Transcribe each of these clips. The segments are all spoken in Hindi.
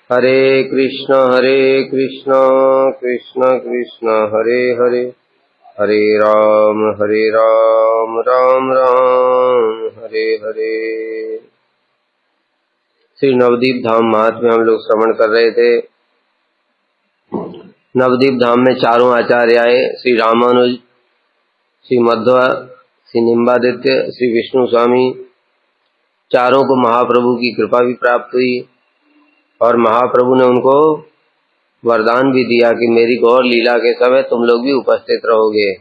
हरे कृष्ण कृष्ण कृष्ण हरे हरे, हरे राम राम राम हरे हरे। श्री नवदीप धाम महात्म्य हम लोग श्रवण कर रहे थे। नवदीप धाम में चारों आचार्य आए, श्री रामानुज, श्री मध्व, श्री निम्बादित्य, श्री विष्णु स्वामी। चारों को महाप्रभु की कृपा भी प्राप्त हुई और महाप्रभु ने उनको वरदान भी दिया कि मेरी गौर लीला के समय तुम लोग भी उपस्थित रहोगे।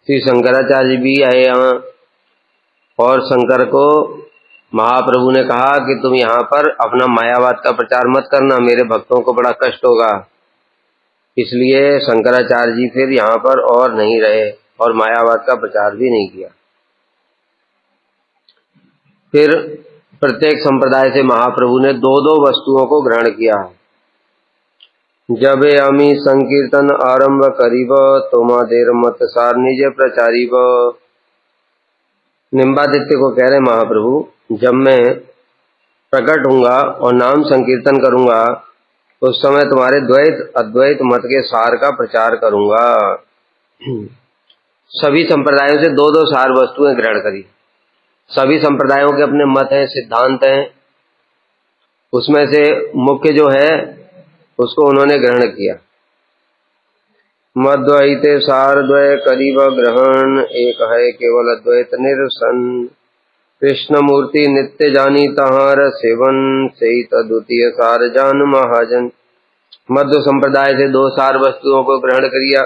श्री शंकराचार्य भी आए यहाँ और शंकर को महाप्रभु ने कहा कि तुम यहाँ पर अपना मायावाद का प्रचार मत करना, मेरे भक्तों को बड़ा कष्ट होगा। इसलिए शंकराचार्य जी फिर यहाँ पर और नहीं रहे और मायावाद का प्रचार भी नहीं किया। फिर प्रत्येक संप्रदाय से महाप्रभु ने दो दो वस्तुओं को ग्रहण किया। जब अमी संकीर्तन आरंभ करीब तोमा देर मत सार निज प्रचारीब। निम्बादित्य को कह रहे महाप्रभु, जब मैं प्रकट होऊंगा और नाम संकीर्तन करूंगा उस समय तुम्हारे द्वैत अद्वैत मत के सार का प्रचार करूंगा। सभी संप्रदायों से दो दो सार वस्तुएं ग्रहण करी। सभी संप्रदायों के अपने मत हैं, सिद्धांत हैं, उसमें से मुख्य जो है उसको उन्होंने ग्रहण किया। मद्वैते सारद्वय करीब ग्रहण, एक है केवल अद्वैत निरसन। कृष्ण मूर्ति नित्य जानी तहार सेवन, सही तद्वितीय सार जान महाजन। मध्व संप्रदाय से दो सार वस्तुओं को ग्रहण किया।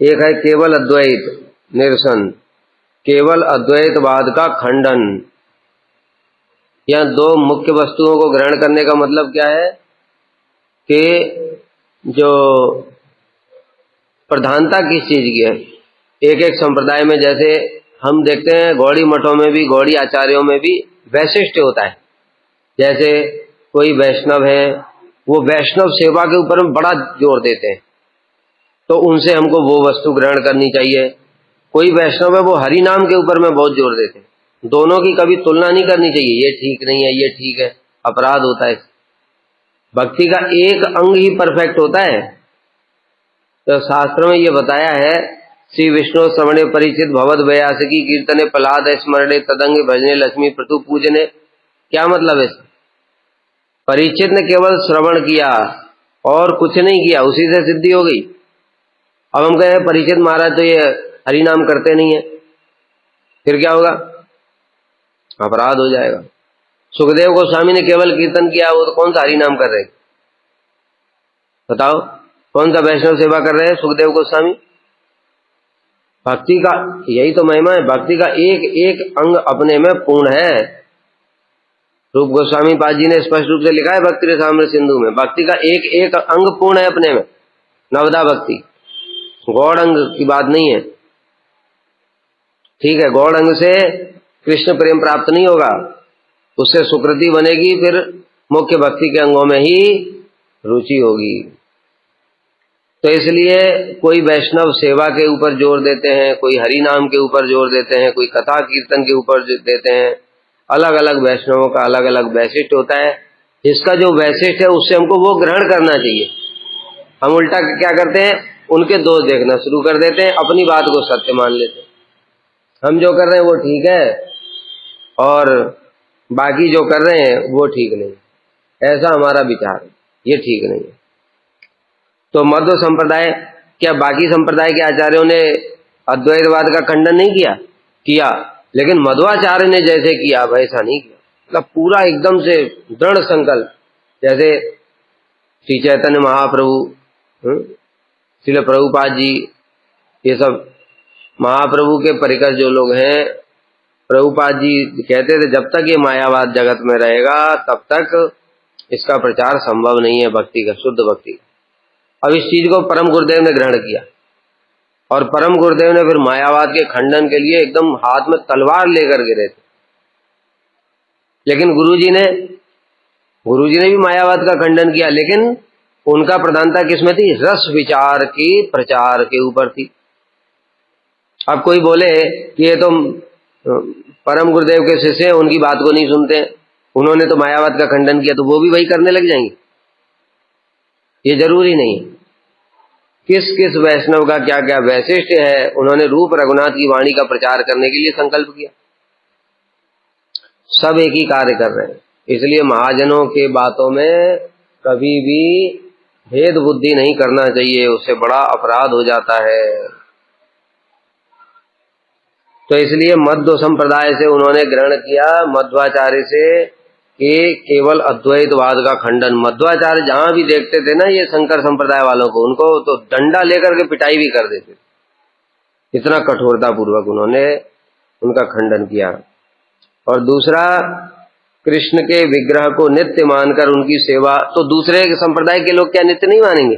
एक है केवल अद्वैत निरसन, केवल अद्वैतवाद का खंडन। यह दो मुख्य वस्तुओं को ग्रहण करने का मतलब क्या है कि जो प्रधानता किस चीज की है। एक एक संप्रदाय में जैसे हम देखते हैं गौड़ी मठों में भी, गौड़ी आचार्यों में भी वैशिष्ट्य होता है। जैसे कोई वैष्णव है, वो वैष्णव सेवा के ऊपर में बड़ा जोर देते हैं, तो उनसे हमको वो वस्तु ग्रहण करनी चाहिए। कोई वैष्णव है वो हरि नाम के ऊपर में बहुत जोर देते हैं। दोनों की कभी तुलना नहीं करनी चाहिए, ये ठीक नहीं है, ये ठीक है, अपराध होता है। भक्ति का एक अंग ही परफेक्ट होता है। तो शास्त्र में ये बताया है, श्री विष्णु श्रवणे परिचित भवद व्यासकी कीर्तने प्रहलाद स्मरणे तदंग भजने लक्ष्मी प्रतु पूजने। क्या मतलब है? परिचित ने केवल श्रवण किया और कुछ नहीं किया, उसी से सिद्धि हो गई। अब हम कहें परिचित महाराज तो ये हरि नाम करते नहीं है, फिर क्या होगा? अपराध हो जाएगा। सुखदेव गोस्वामी ने केवल कीर्तन किया, वो तो कौन सा हरि नाम कर रहे? बताओ, कौन सा वैष्णव सेवा कर रहे हैं सुखदेव गोस्वामी? भक्ति का यही तो महिमा है। भक्ति का एक एक अंग अपने में पूर्ण है। रूप गोस्वामी पाद जी ने स्पष्ट रूप से लिखा है भक्ति रसामृत सिंधु में, भक्ति का एक एक अंग पूर्ण है अपने में। नवदा भक्ति गौड़ अंग की बात नहीं है, ठीक है। गौड़ अंग से कृष्ण प्रेम प्राप्त नहीं होगा, उससे सुकृति बनेगी, फिर मुख्य भक्ति के अंगों में ही रुचि होगी। तो इसलिए कोई वैष्णव सेवा के ऊपर जोर देते हैं, कोई हरि नाम के ऊपर जोर देते हैं, कोई कथा कीर्तन के ऊपर देते हैं। अलग अलग वैष्णवों का अलग अलग वैशिष्ट्य होता है। जिसका जो वैशिष्ट्य है उससे हमको वो ग्रहण करना चाहिए। हम उल्टा क्या करते हैं, उनके दोष देखना शुरू कर देते हैं, अपनी बात को सत्य मान लेते हैं। हम जो कर रहे हैं वो ठीक है और बाकी जो कर रहे हैं वो ठीक नहीं, ऐसा हमारा विचार है, ये ठीक नहीं है। तो मध्व संप्रदाय, क्या बाकी संप्रदाय के आचार्यों ने अद्वैतवाद का खंडन नहीं किया, लेकिन मध्वाचार्य ने जैसे किया वैसा नहीं किया। मतलब पूरा एकदम से दृढ़ संकल्प, जैसे श्री चैतन्य महाप्रभु, श्रील प्रभुपाद जी, ये सब महाप्रभु के परिकर जो लोग हैं। प्रभुपाद जी कहते थे जब तक ये मायावाद जगत में रहेगा तब तक इसका प्रचार संभव नहीं है, भक्ति का, शुद्ध भक्ति। अब इस चीज को परम गुरुदेव ने ग्रहण किया और परम गुरुदेव ने फिर मायावाद के खंडन के लिए एकदम हाथ में तलवार लेकर गिरे थे। लेकिन गुरुजी ने भी मायावाद का खंडन किया, लेकिन उनका प्रधानता किसमें थी? रस विचार की प्रचार के ऊपर थी। अब कोई बोले कि ये तो परम गुरुदेव के शिष्य हैं, उनकी बात को नहीं सुनते हैं, उन्होंने तो मायावाद का खंडन किया, तो वो भी वही करने लग जाएंगे? ये जरूरी नहीं। किस किस वैष्णव का क्या क्या वैशिष्ट है, उन्होंने रूप रघुनाथ की वाणी का प्रचार करने के लिए संकल्प किया। सब एक ही कार्य कर रहे हैं। इसलिए महाजनों के बातों में कभी भी भेद बुद्धि नहीं करना चाहिए, उससे बड़ा अपराध हो जाता है। तो इसलिए मध्व संप्रदाय से उन्होंने ग्रहण किया, मध्वाचार्य से, कि केवल अद्वैतवाद का खंडन। मध्वाचार्य जहां भी देखते थे ना ये शंकर संप्रदाय वालों को, उनको तो डंडा लेकर के पिटाई भी कर देते, इतना कठोरता पूर्वक उन्होंने उनका खंडन किया। और दूसरा, कृष्ण के विग्रह को नित्य मानकर उनकी सेवा। तो दूसरे संप्रदाय के लोग क्या नित्य नहीं मानेंगे?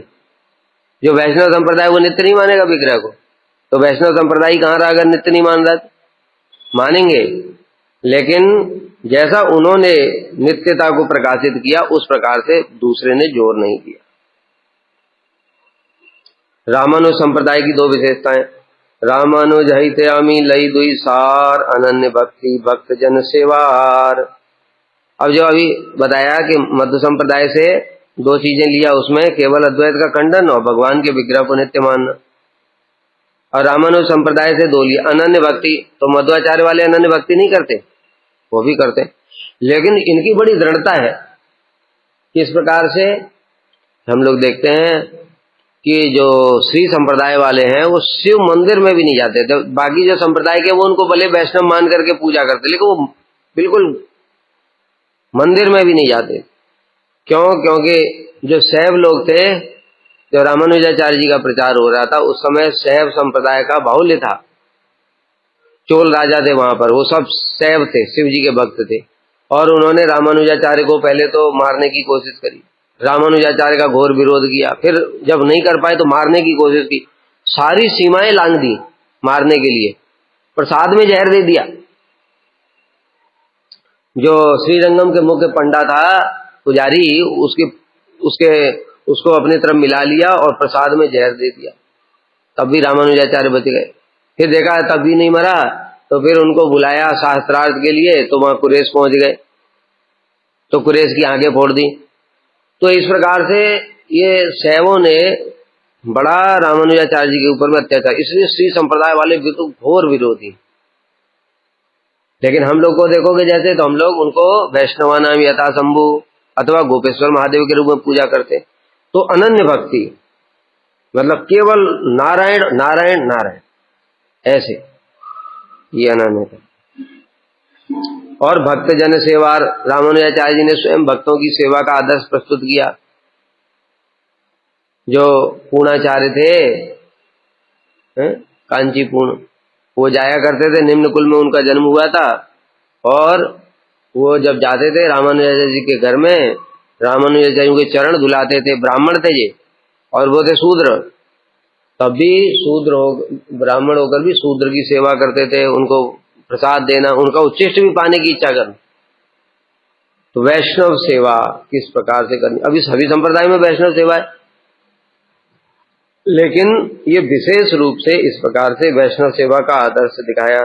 जो वैष्णव संप्रदाय वो नित्य नहीं मानेगा विग्रह को, तो वैष्णव संप्रदाय कहां रहा अगर नित्य नहीं मान रहा? मानेंगे, लेकिन जैसा उन्होंने नित्यता को प्रकाशित किया उस प्रकार से दूसरे ने जोर नहीं किया। रामानुज संप्रदाय की दो विशेषताएं। रामानुज हितयामी लई दुई सार, अनन्य भक्ति भक्त जन सेवार। अब जो अभी बताया कि मध्व संप्रदाय से दो चीजें लिया, उसमें केवल अद्वैत का खंडन और भगवान के विग्रह को नित्य मानना। और रामानुज संप्रदाय से दो लिया, अनन्य भक्ति। तो मध्वाचार्य वाले अनन्य भक्ति नहीं करते, वो भी करते, लेकिन इनकी बड़ी दृढ़ता है। किस प्रकार से हम लोग देखते हैं कि जो श्री संप्रदाय वाले हैं वो शिव मंदिर में भी नहीं जाते थे। बाकी जो संप्रदाय के वो उनको भले वैष्णव मान करके पूजा करते, लेकिन वो बिल्कुल मंदिर में भी नहीं जाते। क्यों? क्योंकि जो शैव लोग थे, जो रामानुजाचार्य जी का प्रचार हो रहा था उस समय शैव संप्रदाय का बाहुल्य था। चोल राजा थे वहां पर, वो सब शैव थे, शिव जी के भक्त थे। और उन्होंने रामानुजाचार्य को पहले तो मारने की कोशिश करी, रामानुजाचार्य का घोर विरोध किया, फिर जब नहीं कर पाए तो मारने की कोशिश की, सारी सीमाएं लांघ दी मारने के लिए, प्रसाद में जहर दे दिया। जो श्रीरंगम के मुख्य पंडा था पुजारी, उसको अपनी तरफ मिला लिया और प्रसाद में जहर दे दिया, तब भी रामानुजाचार्य बच गए। फिर देखा तब भी नहीं मरा, तो फिर उनको बुलाया शास्त्रार्थ के लिए, तो वहां कुरेश पहुंच गए, तो कुरेश की आंखें फोड़ दी। तो इस प्रकार से ये शैवों ने बड़ा रामानुजाचार्य जी के ऊपर में अत्याचार, इसलिए श्री संप्रदाय वाले भी तो घोर विरोधी। लेकिन हम लोग को देखोगे जैसे, तो हम लोग उनको वैष्णवानाम यथा शंभु अथवा गोपेश्वर महादेव के रूप में पूजा करते। तो अनन्य भक्ति मतलब केवल नारायण नारायण नारायण, ऐसे ये अनन्य है। और भक्त जन सेवा, रामानुजाचार्य जी ने स्वयं भक्तों की सेवा का आदर्श प्रस्तुत किया। जो पूर्णाचार्य थे कांचीपुर, वो जाया करते थे, निम्न कुल में उनका जन्म हुआ था, और वो जब जाते थे रामानुजाचार्य जी के घर में, रामानुजाचार्य के चरण धुलाते थे। ब्राह्मण थे ये, और वो थे शूद्र, तब भी शूद्र हो, ब्राह्मण होकर भी शूद्र की सेवा करते थे, उनको प्रसाद देना, उनका उच्चिष्ट भी पाने की इच्छा करना। तो वैष्णव सेवा किस प्रकार से करनी, अभी सभी संप्रदाय में वैष्णव सेवा है, लेकिन ये विशेष रूप से इस प्रकार से वैष्णव सेवा का आदर्श दिखाया।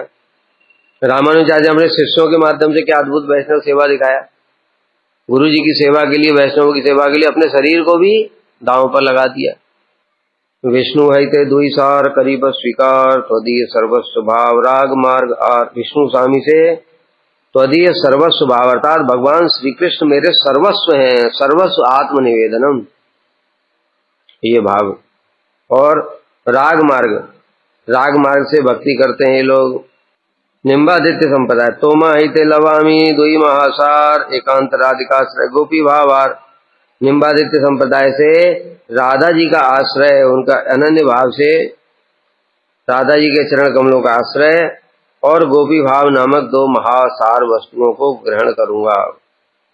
रामानुजाचार्य अपने शिष्यों के माध्यम से क्या अद्भुत वैष्णव सेवा दिखाया। गुरु जी की सेवा के लिए, वैष्णव की सेवा के लिए अपने शरीर को भी दांव पर लगा दिया। विष्णु है ते दुई सार करीब स्वीकार, त्वदीय सर्वस्व भाव राग मार्ग आर। विष्णु स्वामी से त्वदीय सर्वस्व भाव, अर्थात भगवान श्री कृष्ण मेरे सर्वस्व हैं, सर्वस्व आत्मनिवेदनम, ये भाव। और राग मार्ग, राग मार्ग से भक्ति करते हैं ये लोग। निम्बादित्य संप्रदाय, तोमा हिते लवामी दुई महासार, एकांत राधिकाश्रय गोपी भावार। निम्बादित्य संप्रदाय से राधा जी का आश्रय, उनका अनन्य भाव से राधा जी के चरण कमलों का आश्रय और गोपी भाव नामक दो महासार वस्तुओं को ग्रहण करूंगा।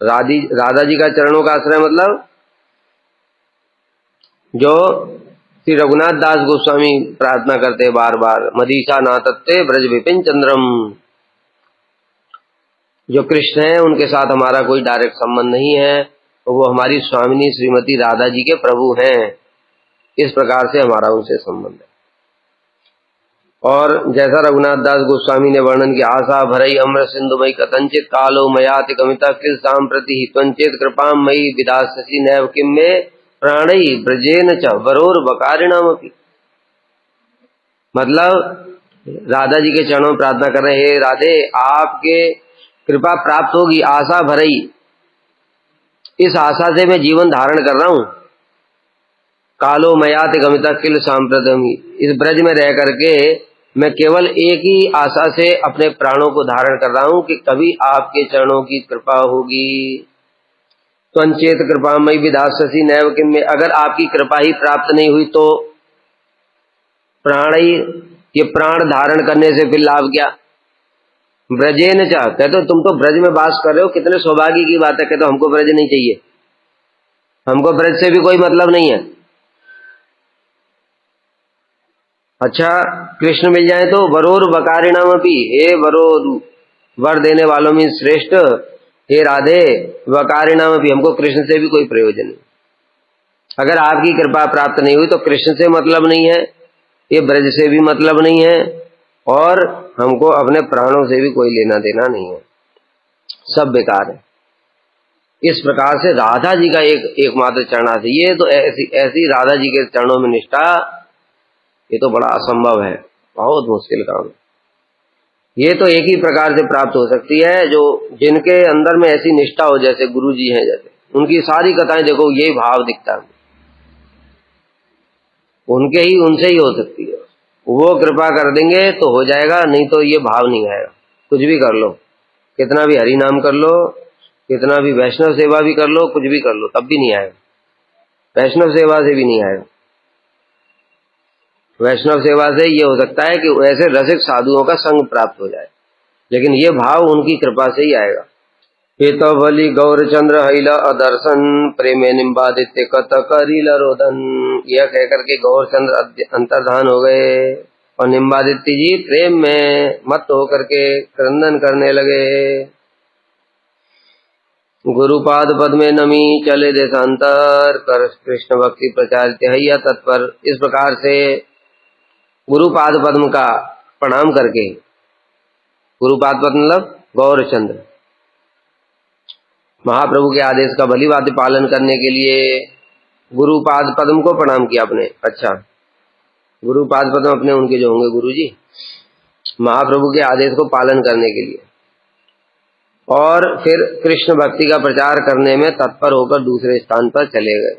राधा जी का चरणों का आश्रय मतलब जो श्री रघुनाथ दास गोस्वामी प्रार्थना करते बार बार, मदीसा नातत्ते ब्रज विपिन चंद्रम। जो कृष्ण है उनके साथ हमारा कोई डायरेक्ट संबंध नहीं है, तो वो हमारी स्वामिनी श्रीमती राधा जी के प्रभु हैं, इस प्रकार से हमारा उनसे संबंध है। और जैसा रघुनाथ दास गोस्वामी ने वर्णन किया, आशा भरई अमृत सिंधुमयी कथंचित कालो मयाति कमिता किल सांप्रति त्वंचेत कृपाम मयि विदास्यसि नैव किम में प्राणई ब्रजेन च वरोर वकारिणामपि। मतलब राधा जी के चरणों में प्रार्थना कर रहे हैं, हे राधे आपके कृपा प्राप्त होगी, आशा भरई, इस आशा से मैं जीवन धारण कर रहा हूं। कालो मयाति गमिता किल सांप्रतमी, इस ब्रज में रह करके मैं केवल एक ही आशा से अपने प्राणों को धारण कर रहा हूं कि कभी आपके चरणों की कृपा होगी। त्वंचेत कृपा मई विदास्यसि नैव किम में, अगर आपकी कृपा ही प्राप्त नहीं हुई तो प्राण ही, ये प्राण धारण करने से फिर लाभ क्या। ब्रजेन चा, कहते तुम तो ब्रज में वास कर रहे हो, कितने सौभाग्य की बात है। कहते हमको ब्रज नहीं चाहिए, हमको ब्रज से भी कोई मतलब नहीं है। अच्छा कृष्ण मिल जाए तो वरोर वकारिणाम अपी, हे वरोर वर देने वालों में श्रेष्ठ, हे राधे वकारिणाम अपी, हमको कृष्ण से भी कोई प्रयोजन नहीं। अगर आपकी कृपा प्राप्त नहीं हुई तो कृष्ण से मतलब नहीं है, ये ब्रज से भी मतलब नहीं है, और हमको अपने प्राणों से भी कोई लेना देना नहीं है, सब बेकार है। इस प्रकार से राधा जी का एकमात्र चरणार्थ, ये तो ऐसी राधा जी के चरणों में निष्ठा, ये तो बड़ा असंभव है, बहुत मुश्किल काम है। ये तो एक ही प्रकार से प्राप्त हो सकती है, जो जिनके अंदर में ऐसी निष्ठा हो, जैसे गुरु जी हैं, जैसे उनकी सारी कथाएं देखो यही भाव दिखता है, उनसे ही हो सकती है। वो कृपा कर देंगे तो हो जाएगा, नहीं तो ये भाव नहीं आएगा। कुछ भी कर लो, कितना भी हरि नाम कर लो, कितना भी वैष्णव सेवा भी कर लो, कुछ भी कर लो, तब भी नहीं आएगा। वैष्णव सेवा से भी नहीं आएगा। वैष्णव सेवा से ये हो सकता है कि ऐसे रसिक साधुओं का संग प्राप्त हो जाए, लेकिन ये भाव उनकी कृपा से ही आएगा। हेतो बलि गौरचंद्र हैला अदर्शन प्रेमे निम्बादित्य कत करीला रोदन, यह कहकर के गौरचंद्र अंतर्धान हो गए और निम्बादित्य जी प्रेम में मत होकर के क्रंदन करने लगे। गुरुपाद पद में नमी चले देशांतर कर कृष्ण भक्ति प्रचारित हैया तत्पर, इस प्रकार से गुरुपाद पद्म का प्रणाम करके, गुरुपाद पद्म मतलब गौरचंद्र, महाप्रभु के आदेश का भली भांति पालन करने के लिए गुरुपाद पद्म को प्रणाम किया अपने। अच्छा, गुरुपाद पद्म अपने उनके जो होंगे गुरु जी, महाप्रभु के आदेश को पालन करने के लिए, और फिर कृष्ण भक्ति का प्रचार करने में तत्पर होकर दूसरे स्थान पर चले गए।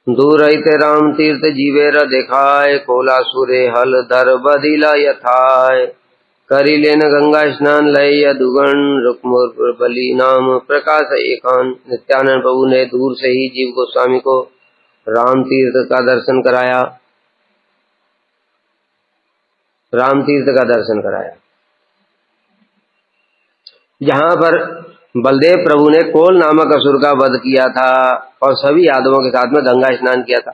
दूर रहिते राम तीर्थ जीवेर देखाय, कोला सुरे हल धर बदिला यथाय, करी लेन गंगा स्नान लय दुगण रुक्मुर बलि नाम प्रकाश एकान। नित्यानंद प्रभु ने दूर से ही जीव गोस्वामी को राम तीर्थ का दर्शन कराया, राम तीर्थ का दर्शन कराया, जहां पर बलदेव प्रभु ने कोल नामक असुर का वध किया था और सभी यादवों के साथ में गंगा स्नान किया था।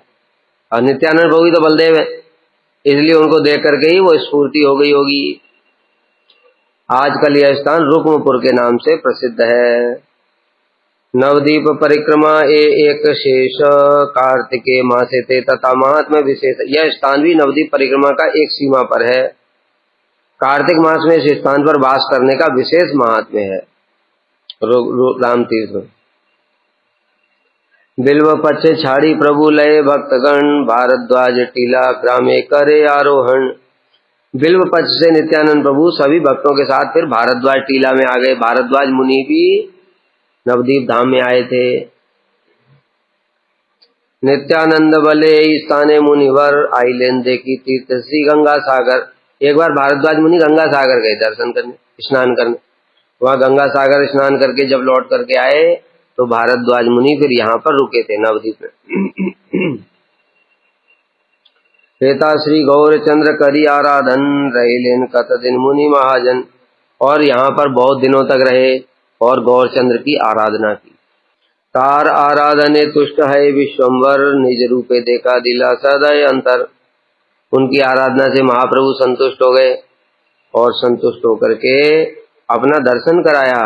और नित्यानंद प्रभु ही तो बलदेव है, इसलिए उनको देख करके ही वो स्फूर्ति हो गई होगी। आजकल यह स्थान रुक्मपुर के नाम से प्रसिद्ध है। नवदीप परिक्रमा एक शेष कार्तिके मासे थे तथा महात्म्य विशेष, यह स्थान भी नवदीप परिक्रमा का एक सीमा पर है। कार्तिक मास में इस स्थान पर वास करने का विशेष महात्म्य है। राम तीर्थ बिल्व पच्चे छाड़ी प्रभु लय भक्तगण, भारद्वाज टीला ग्रामे करे आरोहण। बिल्व पक्ष से नित्यानंद प्रभु सभी भक्तों के साथ फिर भारद्वाज टीला में आ गए। भारद्वाज मुनि भी नवदीप धाम में आए थे। नित्यानंद बले स्थाने मुनिवर आइलेन देखी तीर्थ श्री गंगा सागर। एक बार भारद्वाज मुनि गंगा सागर गए दर्शन करने, स्नान करने। वहां गंगा सागर स्नान करके जब लौट करके आए तो भारद्वाज मुनि फिर यहाँ पर रुके थे नवदीप में। हेता श्री गौरचंद्र करी आराधन, रहीलेन कत दिन मुनि महाजन। और यहाँ पर बहुत दिनों तक रहे और गौरचंद्र की आराधना की। तार आराधने तुष्ट है विश्वम्बर, निज रूपे देखा दिला सदय अंतर। उनकी आराधना से महाप्रभु संतुष्ट हो गए और संतुष्ट होकर के अपना दर्शन कराया।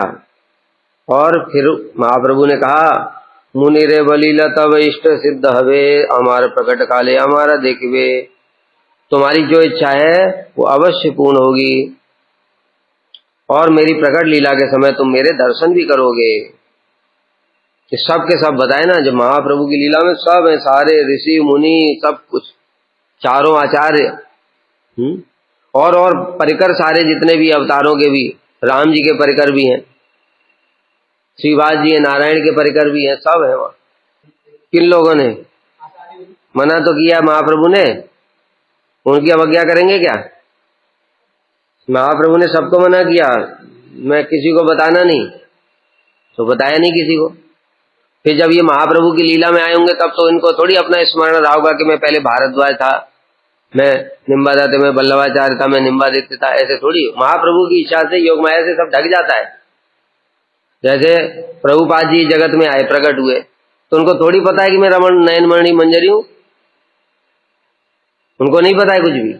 और फिर महाप्रभु ने कहा मुनिरे बलीला तब इष्ट सिद्ध हवे, हमारे प्रकट काले हमारा देखिवे। तुम्हारी जो इच्छा है वो अवश्य पूर्ण होगी और मेरी प्रकट लीला के समय तुम मेरे दर्शन भी करोगे। ये सब के सब बताए ना, जो महाप्रभु की लीला में सब है, सारे ऋषि मुनि सब कुछ, चारों आचार्य, और परिकर सारे जितने भी अवतारों के भी, राम जी के परिकर भी हैं, श्रीवास जी है, नारायण के परिकर भी हैं, सब है वहाँ। किन लोगों ने मना तो किया महाप्रभु ने, उनकी अवज्ञा करेंगे क्या? महाप्रभु ने सबको मना किया, मैं किसी को बताना नहीं, तो बताया नहीं किसी को। फिर जब ये महाप्रभु की लीला में आए होंगे तब तो इनको थोड़ी अपना स्मरण रहा होगा कि मैं पहले भारद्वाज था, मैं निम्बादत्त, मैं बल्लभाचार्य था, मैं निम्बादित्य था, ऐसे थोड़ी। महाप्रभु की इच्छा से योग माया से सब ढक जाता है। जैसे प्रभुपाद जी जगत में आए, प्रकट हुए, तो उनको थोड़ी पता है कि मैं रमण नयनमणि मंजरी हूं, उनको नहीं पता है कुछ भी।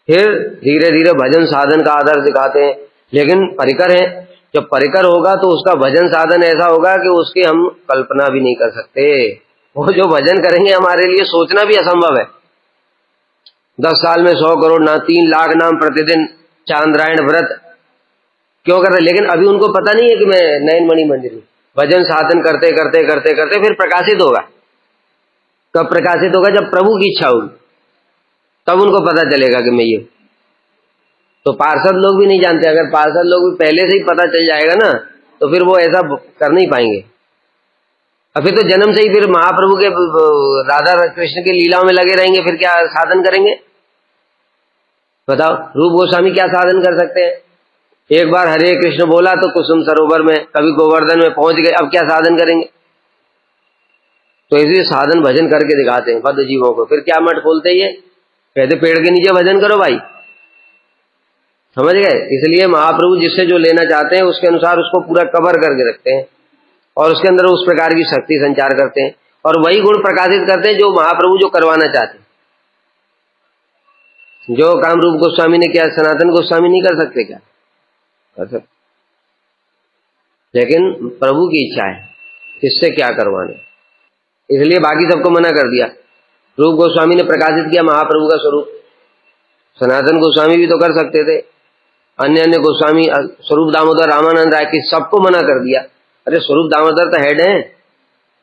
फिर धीरे धीरे भजन साधन का आदर सिखाते हैं, लेकिन परिकर है, जब परिकर होगा तो उसका भजन साधन ऐसा होगा कि उसकी हम कल्पना भी नहीं कर सकते। वो जो भजन करेंगे हमारे लिए सोचना भी असंभव है। 10 साल में 100 करोड़ नाम, 3 लाख नाम प्रतिदिन, चांद्रायण व्रत क्यों कर रहे? लेकिन अभी उनको पता नहीं है कि मैं नयनमणि मंजरी। भजन साधन करते करते करते करते फिर प्रकाशित होगा। कब प्रकाशित होगा? जब प्रभु की इच्छा होगी, तब उनको पता चलेगा कि मैं ये। तो पार्षद लोग भी नहीं जानते। अगर पार्षद लोग भी पहले से ही पता चल जाएगा ना, तो फिर वो ऐसा कर नहीं पाएंगे। फिर तो जन्म से ही फिर महाप्रभु के राधा कृष्ण की लीलाओं में लगे रहेंगे, फिर क्या साधन करेंगे? बताओ, रूप गोस्वामी क्या साधन कर सकते हैं? एक बार हरे कृष्ण बोला तो कुसुम सरोवर में, कभी गोवर्धन में पहुंच गए, अब क्या साधन करेंगे? तो इसलिए साधन भजन करके दिखाते हैं बद्ध जीवों को। फिर क्या मठ खोलते ही है, कहते पेड़ के नीचे भजन करो भाई, समझ गए? इसलिए महाप्रभु जिससे जो लेना चाहते हैं उसके अनुसार उसको पूरा कवर करके रखते हैं और उसके अंदर उस प्रकार की शक्ति संचार करते हैं और वही गुण प्रकाशित करते हैं जो महाप्रभु जो करवाना चाहते हैं। जो काम रूप गोस्वामी ने किया, सनातन गोस्वामी नहीं कर सकते क्या? कर सकते, लेकिन प्रभु की इच्छा है इससे क्या करवाना, इसलिए बाकी सबको मना कर दिया। रूप गोस्वामी ने प्रकाशित किया महाप्रभु का स्वरूप, सनातन गोस्वामी भी तो कर सकते थे, अन्य अन्य गोस्वामी, स्वरूप दामोदर, रामानंद राय की, सबको मना कर दिया। अरे स्वरूप दामोदर तो हेड हैं,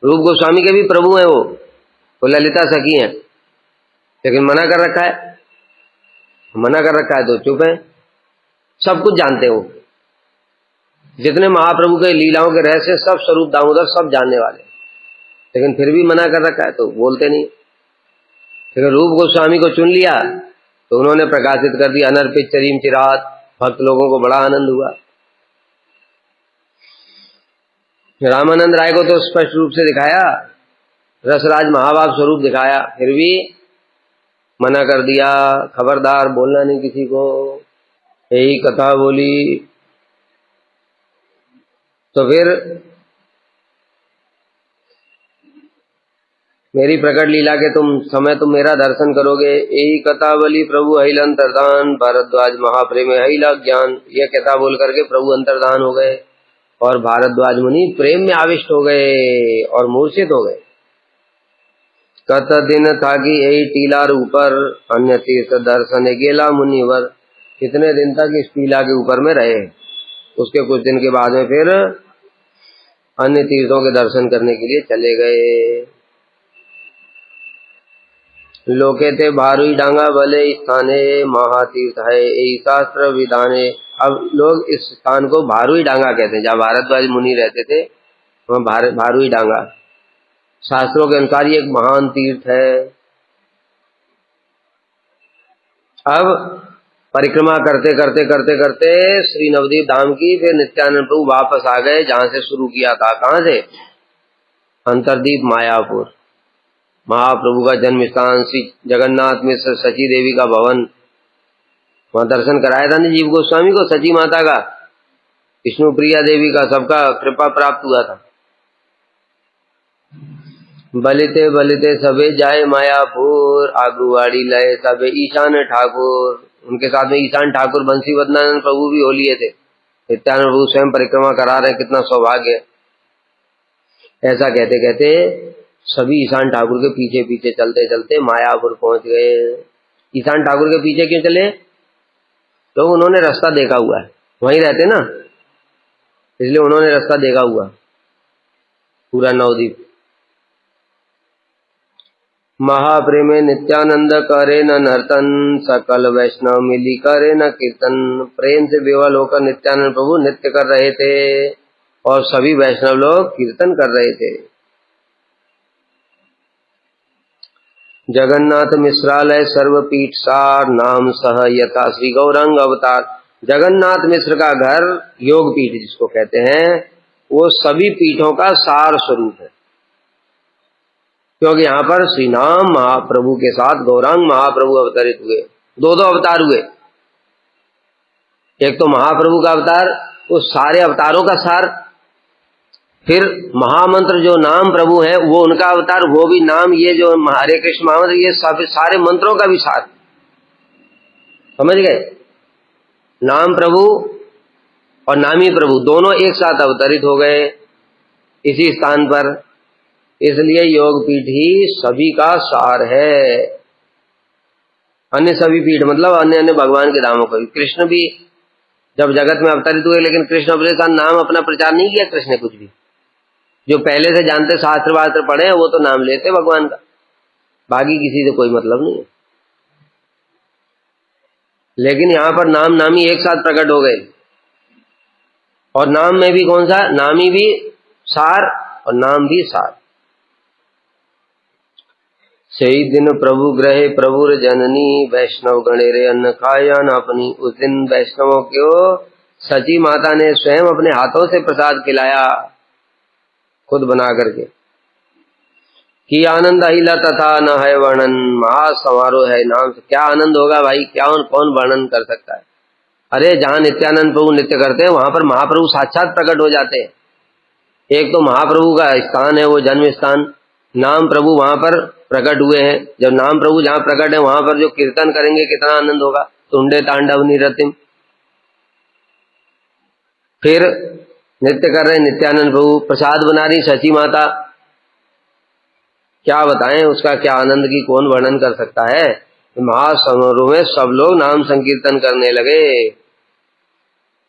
रूप गोस्वामी के भी प्रभु हैं, वो ललिता सखी हैं, लेकिन मना कर रखा है। मना कर रखा है तो चुप है, सब कुछ जानते हो। जितने महाप्रभु के लीलाओं के रहस्य सब स्वरूप दामोदर सब जानने वाले, लेकिन फिर भी मना कर रखा है तो बोलते नहीं। लेकिन रूप गोस्वामी को चुन लिया तो उन्होंने प्रकाशित कर दिया, अनर्पित चरीम चिरात, भक्त लोगों को बड़ा आनंद हुआ। रामानंद राय को तो स्पष्ट रूप से दिखाया, रसराज महाभाव स्वरूप दिखाया, फिर भी मना कर दिया, खबरदार बोलना नहीं किसी को, यही कथा बोली। तो फिर मेरी प्रकट लीला के तुम मेरा दर्शन करोगे, यही कथा बोली प्रभु अहिल अंतर्धान, भारद्वाज महाप्रेम अहिला ज्ञान, यह कथा बोल करके प्रभु अंतर्धान हो गए और भारद्वाज मुनि प्रेम में आविष्ट हो गए और मूर्छित हो गए। कत दिन था कि यही टीलार ऊपर, अन्य तीर्थ दर्शन गेला मुनिवर। कितने दिन तक इस टीला के ऊपर में रहे, उसके कुछ दिन के बाद में फिर अन्य तीर्थों के दर्शन करने के लिए चले गए। लोके ते भारुई डांगा भले स्थाने, महातीर्थ है यही शास्त्र विधाने। अब लोग इस स्थान को भारुई डांगा कहते हैं, जहाँ भारद्वाज मुनि रहते थे वहाँ भारुई डांगा, शास्त्रों के अनुसार ये एक महान तीर्थ है। अब परिक्रमा करते करते करते करते श्री नवदीप धाम की, फिर नित्यानंद प्रभु वापस आ गए जहां से शुरू किया था। कहां से? अंतरदीप मायापुर, महाप्रभु का जन्म स्थान, श्री जगन्नाथ में सची देवी का भवन, वहां दर्शन कराया था ना जीव गोस्वामी को, सची माता का, विष्णु प्रिया देवी का, सबका कृपा प्राप्त हुआ था। बलिते बलिते सबे जाए मायापुर, आगुवाड़ी लय सबे ईशान ठाकुर। उनके साथ में ईशान ठाकुर बंसी बदनानंद प्रभु भी हो लिए थे। नित्यानंद प्रभु स्वयं परिक्रमा करा रहे, कितना सौभाग्य। ऐसा कहते कहते सभी ईशान ठाकुर के पीछे पीछे चलते चलते मायापुर पहुंच गए। ईशान ठाकुर के पीछे क्यों चले? तो उन्होंने रास्ता देखा हुआ है, वहीं रहते ना, इसलिए उन्होंने रास्ता देखा हुआ पूरा नवद्वीप। महाप्रेमे नित्यानंद करे न नर्तन, सकल वैष्णव मिली करे न कीर्तन। प्रेम से विवल होकर नित्यानंद प्रभु नृत्य कर रहे थे और सभी वैष्णव लोग कीर्तन कर रहे थे। जगन्नाथ मिश्रालय सर्वपीठ सार, नाम सह यथा श्री गौरंग अवतार। जगन्नाथ मिश्र का घर योग पीठ जिसको कहते हैं, वो सभी पीठों का सार स्वरूप है, क्योंकि यहाँ पर श्री नाम महाप्रभु के साथ गौरांग महाप्रभु अवतरित हुए। दो अवतार हुए, एक तो महाप्रभु का अवतार, वो सारे अवतारों का सार, फिर महामंत्र जो नाम प्रभु है वो उनका अवतार, वो भी नाम, ये जो हरे कृष्ण महामंत्र, ये सब सारे मंत्रों का भी सार। समझ गए? नाम प्रभु और नामी प्रभु दोनों एक साथ अवतरित हो गए इसी स्थान पर, इसलिए योग पीठ ही सभी का सार है। अन्य सभी पीठ मतलब अन्य अन्य भगवान के धामों का भी। कृष्ण भी जब जगत में अवतरित हुए, लेकिन कृष्ण अपने का नाम अपना प्रचार नहीं किया। कृष्ण ने कुछ भी, जो पहले से जानते, शास्त्र वास्त्र पढ़े, वो तो नाम लेते भगवान का, बाकी किसी से कोई मतलब नहीं है। लेकिन यहां पर नाम नामी एक साथ प्रकट हो गए, और नाम में भी कौन सा? नामी भी सार और नाम भी सार। सही दिन प्रभु ग्रहे प्रभुर जननी, वैष्णव गणेरे अन्न खाया न अपनी। उस दिन वैष्णवों को सची माता ने स्वयं अपने हाथों से प्रसाद खिलाया, खुद बना करके। कि आनंद अहिला तथा न है वर्णन, महासमारोह है नाम से। क्या आनंद होगा भाई, क्या कौन वर्णन कर सकता है। अरे जहां नित्यानंद प्रभु नृत्य करते हैं वहां पर महाप्रभु साक्षात प्रकट हो जाते हैं। एक तो महाप्रभु का स्थान है वो जन्म स्थान, नाम प्रभु वहां पर प्रकट हुए हैं। जब नाम प्रभु जहां प्रकट है वहां पर जो कीर्तन करेंगे कितना आनंद होगा। तुंडे तांडव निरतिम। फिर नृत्य कर रहे नित्यानंद प्रभु, प्रसाद बना रही सची माता। क्या बताएं उसका क्या आनंद की कौन वर्णन कर सकता है। महासमारोह में सब लोग नाम संकीर्तन करने लगे।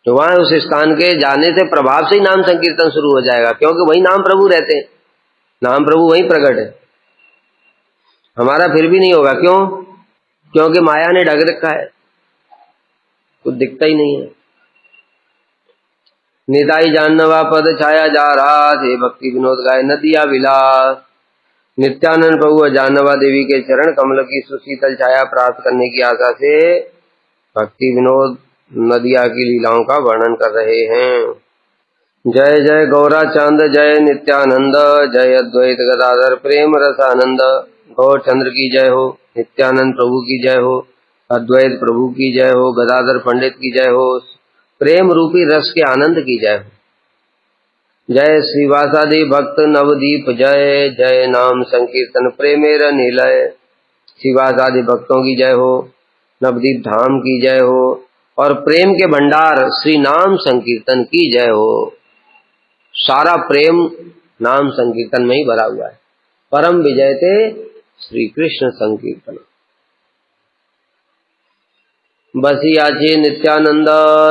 तो वहां उस स्थान के जाने से प्रभाव से ही नाम संकीर्तन शुरू हो जाएगा, क्योंकि वही नाम प्रभु रहते हैं, नाम प्रभु वही प्रकट है। हमारा फिर भी नहीं होगा। क्यों? क्योंकि माया ने ढक रखा है, कुछ दिखता ही नहीं है। निताई जानवा पद छाया जा रहा थे, भक्ति विनोद गाय नदिया विलास। नित्यानंद प्रभु और जानवा देवी के चरण कमल की सुशीतल छाया प्राप्त करने की आशा से भक्ति विनोद नदिया की लीलाओं का वर्णन कर रहे हैं। जय जय गौरा चांद, जय नित्यानंद, जय अद्वैत गदाधर प्रेम रसानंद। गौर चंद्र की जय हो, नित्यानंद प्रभु की जय हो, अद्वैत प्रभु की जय हो, गदाधर पंडित की जय हो, प्रेम रूपी रस के आनंद की जय हो। जय श्रीवासादि भक्त नवदीप जय, जय नाम संकीर्तन प्रेमेर निलय। श्रीवासादि भक्तों की जय हो, नवदीप धाम की जय हो, और प्रेम के भंडार श्री नाम संकीर्तन की जय हो। सारा प्रेम नाम संकीर्तन में ही भरा हुआ है। परम विजयते श्री कृष्ण संकीर्तन। बसियाचे नित्यानंद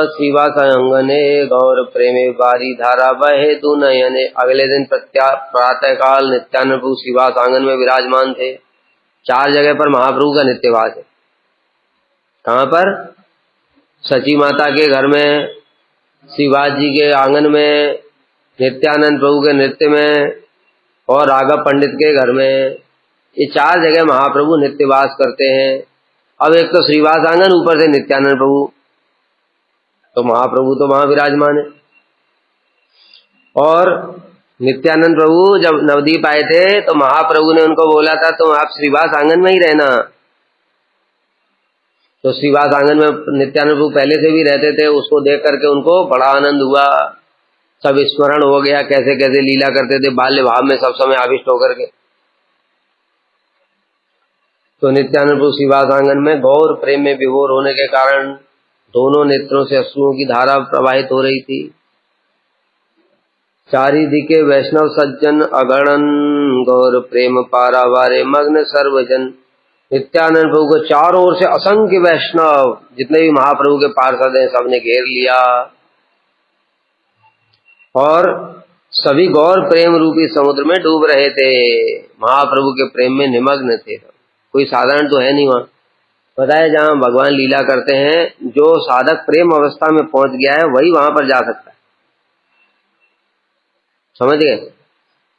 श्रीवास अंगने, गौर प्रेमे बारी धारा बहे तू नयने। अगले दिन प्रातः काल नित्यानंद प्रभु श्रीवास आंगन में विराजमान थे। 4 जगह पर महाप्रभु का नित्यवास है। कहाँ पर? सची माता के घर में, श्रीवास जी के आंगन में, नित्यानंद प्रभु के नृत्य में, और राघव पंडित के घर में। ये 4 जगह महाप्रभु नित्यवास करते हैं। अब एक तो श्रीवास आंगन, ऊपर से नित्यानंद प्रभु, तो महाप्रभु तो वहां विराजमान है। और नित्यानंद प्रभु जब नवदीप आए थे तो महाप्रभु ने उनको बोला था तुम आप श्रीवास आंगन में ही रहना। तो श्रीवास आंगन में नित्यानंद प्रभु पहले से भी रहते थे। उसको देख करके उनको बड़ा आनंद हुआ, सब स्मरण हो गया कैसे कैसे लीला करते थे बाल्य भाव में सब समय आविष्ट होकर के। तो नित्यानंद प्रभु श्रीवास आंगन में गौर प्रेम में विभोर होने के कारण दोनों नेत्रों से अश्रुओं की धारा प्रवाहित हो रही थी। चारिदिके वैष्णव सज्जन अगणन गौर प्रेम पारावारे मग्न सर्वजन। नित्यानंद प्रभु को चारों ओर से असंख्य वैष्णव जितने भी महाप्रभु के पार्षद हैं सबने घेर लिया और सभी गौर प्रेम रूपी समुद्र में डूब रहे थे, महाप्रभु के प्रेम में निमग्न थे। कोई साधारण तो है नहीं वहां। बताया जहां भगवान लीला करते हैं, जो साधक प्रेम अवस्था में पहुंच गया है वही वहां पर जा सकता है, समझ गए।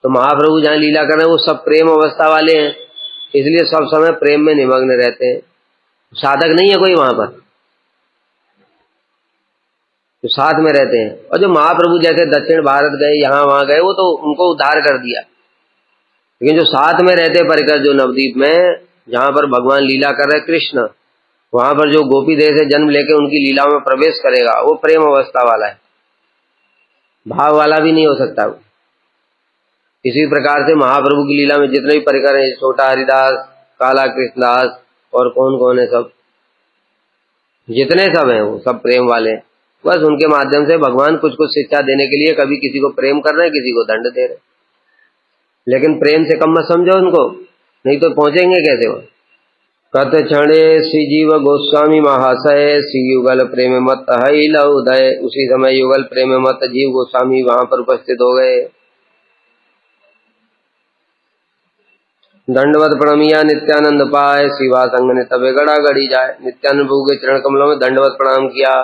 तो महाप्रभु जहां लीला कर रहे हैं वो सब प्रेम अवस्था वाले हैं, इसलिए सब समय प्रेम में निमग्न रहते हैं। साधक नहीं है कोई वहां पर, तो साथ में रहते हैं। और जो महाप्रभु जैसे दक्षिण भारत गए, यहाँ वहां गए, वो तो उनको उद्धार कर दिया, लेकिन जो साथ में रहते परिकर, जो नवद्वीप में जहां पर भगवान लीला कर रहे कृष्ण, वहां पर जो गोपी देह से जन्म लेके उनकी लीला में प्रवेश करेगा वो प्रेम अवस्था वाला है, भाव वाला भी नहीं हो सकता। इसी प्रकार से महाप्रभु की लीला में जितने भी परिकर हैं, छोटा हरिदास, काला कृष्णदास और कौन कौन है, सब जितने सब हैं वो सब प्रेम वाले हैं। बस उनके माध्यम से भगवान कुछ कुछ शिक्षा देने के लिए कभी किसी को प्रेम कर रहे हैं, किसी को दंड दे रहे हैं, लेकिन प्रेम से कम मत समझो उनको, नहीं तो पहुंचेंगे कैसे वो। कथ क्षणे श्री जीव गोस्वामी महाशय श्री युगल प्रेम मत हिल उदय। उसी समय युगल प्रेम मत जीव गोस्वामी वहां पर उपस्थित हो गए। दंडवत प्रणमिया नित्यानंद पाए, शिवा संग ने तबे गड़ा गड़ी जाए। नित्यानंद प्रभु के चरण कमलों में दंडवत प्रणाम किया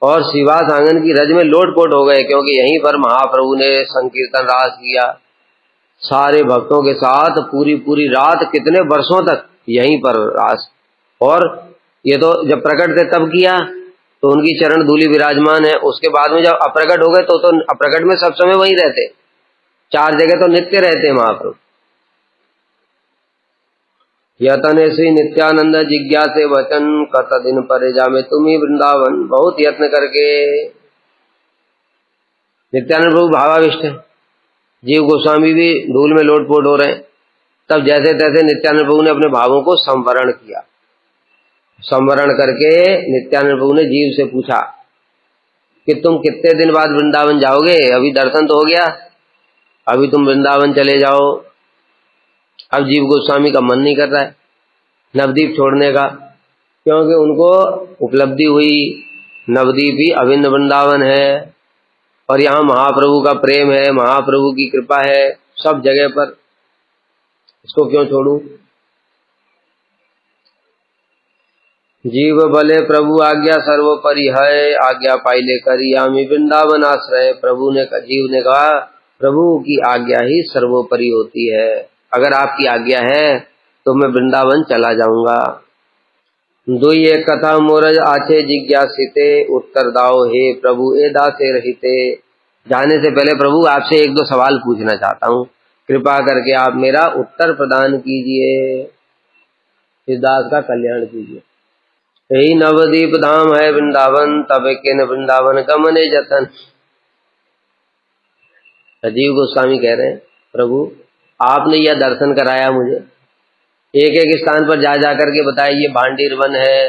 और शिवास आंगन की रज में लोटपोट हो गए, क्योंकि यहीं पर महाप्रभु ने संकीर्तन रास किया सारे भक्तों के साथ पूरी पूरी रात, कितने वर्षों तक यहीं पर रास। और ये तो जब प्रकट थे तब किया तो उनकी चरण धूलि विराजमान है, उसके बाद में जब अप्रकट हो गए तो अप्रकट में सब समय वहीं रहते, 4 जगह तो नित्य रहते महाप्रभु। यतने श्री नित्यानंद जिज्ञासे वचन, कत दिन परे जामे तुम्ही वृंदावन। बहुत यत्न करके नित्यानंद प्रभु भावाविष्ट है, जीव गोस्वामी भी धूल में लोटपोट हो रहे हैं। तब जैसे तैसे नित्यानंद प्रभु ने अपने भावों को संवरण किया। संवरण करके नित्यानंद प्रभु ने जीव से पूछा कि तुम कितने दिन बाद वृंदावन जाओगे? अभी दर्शन तो हो गया, अभी तुम वृंदावन चले जाओ। अब जीव गोस्वामी का मन नहीं कर रहा है नवद्वीप छोड़ने का, क्योंकि उनको उपलब्धि हुई नवद्वीप ही अभिन्न वृंदावन है और यहाँ महाप्रभु का प्रेम है, महाप्रभु की कृपा है सब जगह पर, इसको क्यों छोड़ूं। जीव भले प्रभु आज्ञा सर्वोपरि है, आज्ञा पाइले करी आमी वृंदावन आश्रय। प्रभु ने, जीव ने कहा प्रभु की आज्ञा ही सर्वोपरि होती है, अगर आपकी आज्ञा है तो मैं वृंदावन चला जाऊंगा। दुई एक कथा मोरज आछे जिज्ञासिते, उत्तर दाओ हे प्रभु ए दासे रहिते। जाने से पहले प्रभु आपसे 1-2 सवाल पूछना चाहता हूँ, कृपा करके आप मेरा उत्तर प्रदान कीजिए, इस दास का कल्याण कीजिए। यही नवद्वीप धाम है वृंदावन, तब के न वृंदावन गमने जतन। राजीव गोस्वामी कह रहे हैं प्रभु आपने यह दर्शन कराया मुझे, एक एक स्थान पर जा जा करके बताया ये भांडीर वन है,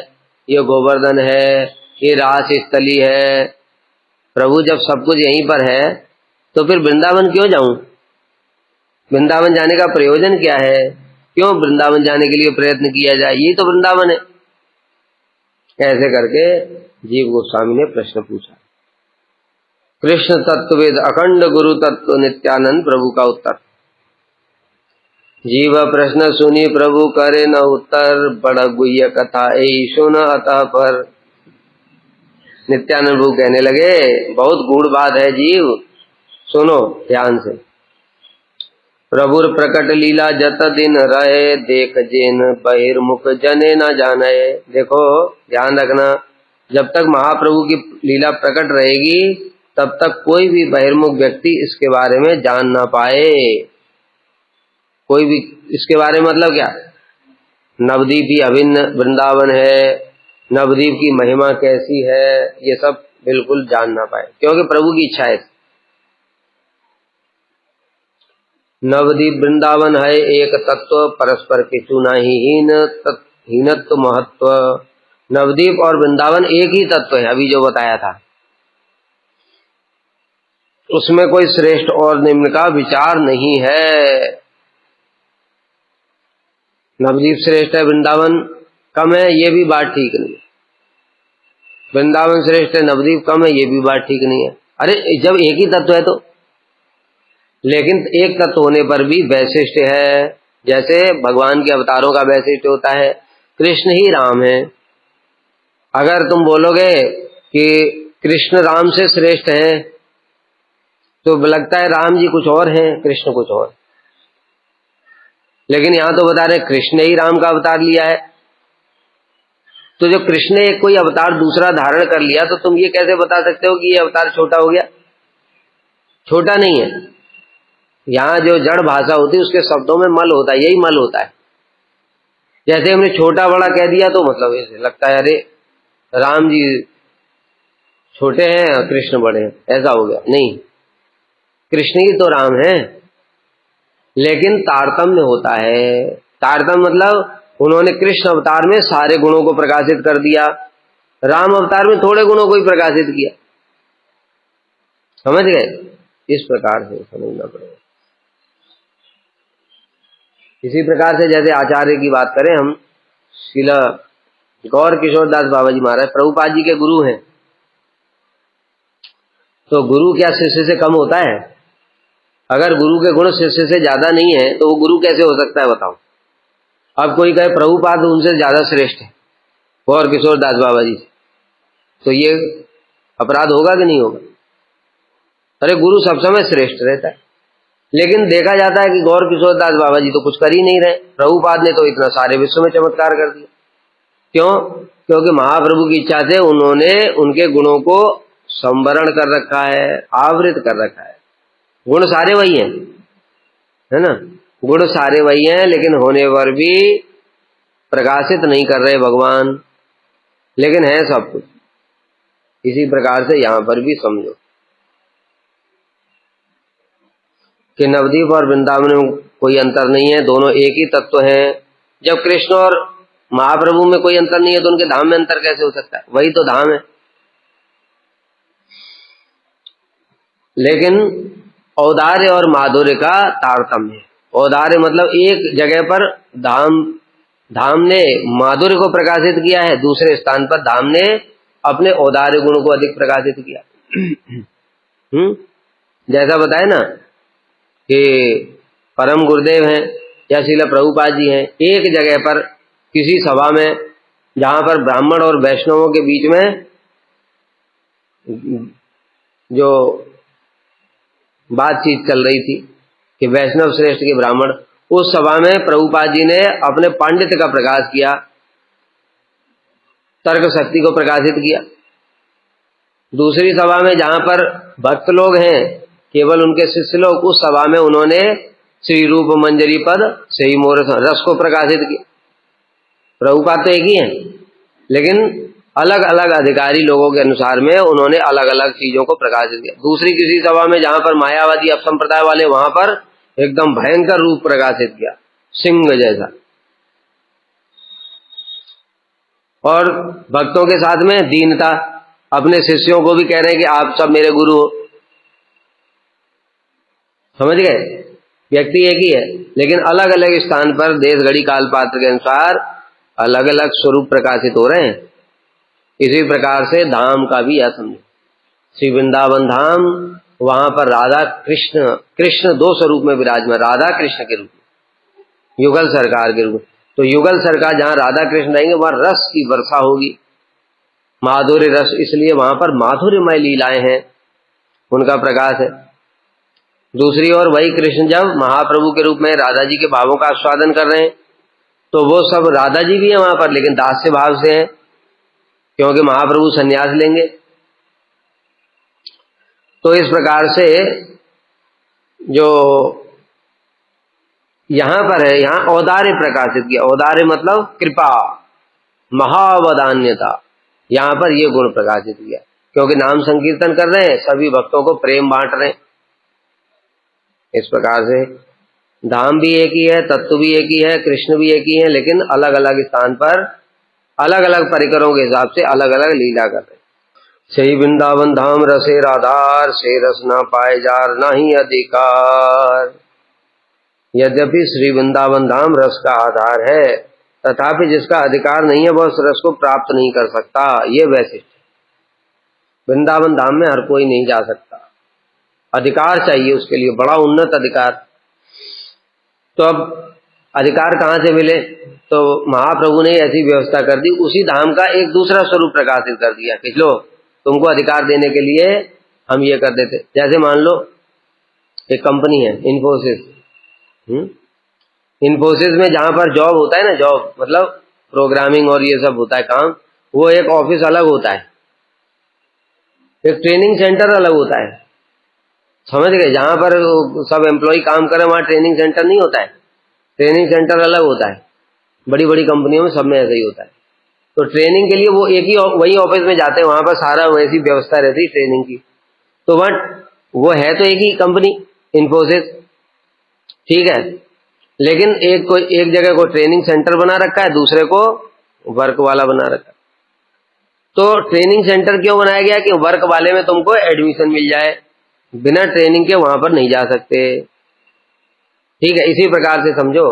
ये गोवर्धन है, ये रास स्थली है। प्रभु जब सब कुछ यहीं पर है तो फिर वृंदावन क्यों जाऊं? वृंदावन जाने का प्रयोजन क्या है? क्यों वृंदावन जाने के लिए प्रयत्न किया जाए? यही तो वृंदावन है। ऐसे करके जीव गोस्वामी ने प्रश्न पूछा। कृष्ण तत्ववेद अखंड गुरु तत्व नित्यानंद प्रभु का उत्तर। जीव प्रश्न सुनी प्रभु करे न उत्तर, बड़ा गुह्य कथा यही सुन अतः पर। नित्यानंद प्रभु कहने लगे बहुत गूढ़ बात है जीव, सुनो ध्यान से। प्रभुर प्रकट लीला जत दिन रहे, देख जेन बहिर्मुख जने न जाने। देखो ध्यान रखना, जब तक महाप्रभु की लीला प्रकट रहेगी तब तक कोई भी बहिर्मुख व्यक्ति इसके बारे में जान ना पाए। कोई भी इसके बारे में मतलब क्या? नवद्वीप ही अभिन्न वृंदावन है, नवद्वीप की महिमा कैसी है, ये सब बिल्कुल जान ना पाए, क्योंकि प्रभु की इच्छा है। नवद्वीप वृंदावन है एक तत्व, परस्पर के चुना ही हीनत्व महत्व। नवद्वीप और वृंदावन एक ही तत्व है, अभी जो बताया था। उसमें कोई श्रेष्ठ और निम्न का विचार नहीं है। नवदीप श्रेष्ठ है, वृंदावन कम है, ये भी बात ठीक नहीं है। वृंदावन श्रेष्ठ है, नवदीप कम है, ये भी बात ठीक नहीं है। अरे जब एक ही तत्व है तो, लेकिन एक तत्व होने पर भी वैशिष्ट है। जैसे भगवान के अवतारों का वैशिष्ट होता है, कृष्ण ही राम है। अगर तुम बोलोगे कि कृष्ण राम से श्रेष्ठ है, तो लगता है राम जी कुछ और हैं, कृष्ण कुछ और। लेकिन यहां तो बता रहे कृष्ण ने ही राम का अवतार लिया है। तो जब कृष्ण ने कोई अवतार दूसरा धारण कर लिया, तो तुम ये कैसे बता सकते हो कि ये अवतार छोटा हो गया? छोटा नहीं है। यहां जो जड़ भाषा होती है उसके शब्दों में मल होता है, यही मल होता है। जैसे हमने छोटा बड़ा कह दिया तो मतलब ऐसे लगता है अरे राम जी छोटे हैं और कृष्ण बड़े हैं, ऐसा हो गया। नहीं, कृष्ण ही तो राम है, लेकिन तारतम्य होता है। तारतम्य मतलब उन्होंने कृष्ण अवतार में सारे गुणों को प्रकाशित कर दिया, राम अवतार में थोड़े गुणों को ही प्रकाशित किया। समझ गए? इस प्रकार से समझना पड़ेगा। इसी प्रकार से जैसे आचार्य की बात करें हम, श्रील गौर किशोर दास बाबा जी महाराज प्रभुपाद जी के गुरु हैं। तो गुरु क्या शिष्य से कम होता है? अगर गुरु के गुण शिष्य से ज्यादा नहीं है तो वो गुरु कैसे हो सकता है बताओ? अब कोई कहे प्रभुपाद उनसे ज्यादा श्रेष्ठ है गौर किशोर दास बाबा जी से, तो ये अपराध होगा कि नहीं होगा? अरे गुरु सब समय श्रेष्ठ रहता है, लेकिन देखा जाता है कि गौर किशोर दास बाबा जी तो कुछ कर ही नहीं रहे, प्रभुपाद ने तो इतना सारे विश्व में चमत्कार कर दिया। क्यों? क्योंकि महाप्रभु की इच्छा से उन्होंने उनके गुणों को संवरण कर रखा है, आवृत कर रखा है। गुण सारे वही हैं, है ना? गुण सारे वही हैं, लेकिन होने पर भी प्रकाशित नहीं कर रहे भगवान, लेकिन है सब कुछ। इसी प्रकार से यहां पर भी समझो कि नवदीप और वृंदावन में कोई अंतर नहीं है, दोनों एक ही तत्व हैं। जब कृष्ण और महाप्रभु में कोई अंतर नहीं है तो उनके धाम में अंतर कैसे हो सकता है? वही तो धाम है। लेकिन औदार्य और माधुर्य का तारतम्य है। औदार्य मतलब एक जगह पर धाम ने माधुर्य को प्रकाशित किया है, दूसरे स्थान पर धाम ने अपने औदार्य गुण को अधिक प्रकाशित किया। जैसा बताए ना कि परम गुरुदेव हैं या श्रील प्रभुपाद जी हैं, एक जगह पर किसी सभा में जहां पर ब्राह्मण और वैष्णवों के बीच में जो बातचीत चल रही थी कि वैष्णव श्रेष्ठ के ब्राह्मण, उस सभा में प्रभुपाद जी ने अपने पांडित्य का प्रकाश किया, तर्क शक्ति को प्रकाशित किया। दूसरी सभा में जहां पर भक्त लोग हैं, केवल उनके शिष्य लोग, उस सभा में उन्होंने श्री रूप मंजरी पद सही मोर रस को प्रकाशित किया। प्रभुपाद तो एक ही है, लेकिन अलग अलग अधिकारी लोगों के अनुसार में उन्होंने अलग अलग चीजों को प्रकाशित किया। दूसरी किसी सभा में जहां पर मायावादी अपसंप्रदाय वाले, वहां पर एकदम भयंकर रूप प्रकाशित किया, सिंह जैसा। और भक्तों के साथ में दीनता, अपने शिष्यों को भी कह रहे हैं कि आप सब मेरे गुरु हो। समझ गए? व्यक्ति एक ही है, लेकिन अलग अलग स्थान पर देश घड़ी काल पात्र के अनुसार अलग अलग स्वरूप प्रकाशित हो रहे हैं। इसी प्रकार से धाम का भी यह समझो, श्री वृंदावन धाम, वहां पर राधा कृष्ण दो स्वरूप में विराजमान, राधा कृष्ण के रूप में, युगल सरकार के रूप में। तो युगल सरकार जहां राधा कृष्ण रहेंगे वहां रस की वर्षा होगी, माधुर्य रस, इसलिए वहां पर माधुर्यमय लीलाएं हैं, उनका प्रकाश है। दूसरी ओर वही कृष्ण जब महाप्रभु के रूप में राधा जी के भावों का आस्वादन कर रहे हैं, तो वो सब राधा जी भी है वहां पर, लेकिन दास्य भाव से हैं, क्योंकि महाप्रभु संन्यास लेंगे। तो इस प्रकार से जो यहां पर है, यहां औदार्य प्रकाशित किया। औदार्य मतलब कृपा, महावदान्यता, यहां पर ये गुण प्रकाशित किया, क्योंकि नाम संकीर्तन कर रहे हैं, सभी भक्तों को प्रेम बांट रहे हैं। इस प्रकार से धाम भी एक ही है, तत्व भी एक ही है, कृष्ण भी एक ही है, लेकिन अलग अलग स्थान पर अलग अलग परिकरों के हिसाब से अलग अलग लीला कर रहे हैं। सही वृंदावन धाम रसे राधार, से रस ना पाए जार नहीं अधिकार। यद्यपि श्री वृंदावन धाम रस का आधार है, तथापि जिसका अधिकार नहीं है वह उस रस को प्राप्त नहीं कर सकता। ये वैशिष्ट है। वृंदावन धाम में हर कोई नहीं जा सकता, अधिकार चाहिए उसके लिए, बड़ा उन्नत अधिकार। तो अब अधिकार कहाँ से मिले? तो महाप्रभु ने ऐसी व्यवस्था कर दी, उसी धाम का एक दूसरा स्वरूप प्रकाशित कर दिया कि लो तुमको अधिकार देने के लिए हम ये कर देते। जैसे मान लो एक कंपनी है इन्फोसिस, इन्फोसिस में जहां पर जॉब होता है ना, जॉब मतलब प्रोग्रामिंग और ये सब होता है काम, वो एक ऑफिस अलग होता है, एक ट्रेनिंग सेंटर अलग होता है। समझ गए? जहां पर सब एम्प्लॉय काम करे वहां ट्रेनिंग सेंटर नहीं होता है, ट्रेनिंग सेंटर अलग होता है। बड़ी बड़ी कंपनियों में सब में ऐसा ही होता है। तो ट्रेनिंग के लिए वो एक ही वही ऑफिस में जाते हैं, वहां पर सारा वैसी व्यवस्था रहती है ट्रेनिंग की। तो वो है तो एक ही कंपनी इन्फोसिस, ठीक है, लेकिन एक जगह को ट्रेनिंग सेंटर बना रखा है, दूसरे को वर्क वाला बना रखा है। तो ट्रेनिंग सेंटर क्यों बनाया गया? कि वर्क वाले में तुमको एडमिशन मिल जाए, बिना ट्रेनिंग के वहां पर नहीं जा सकते। ठीक है, इसी प्रकार से समझो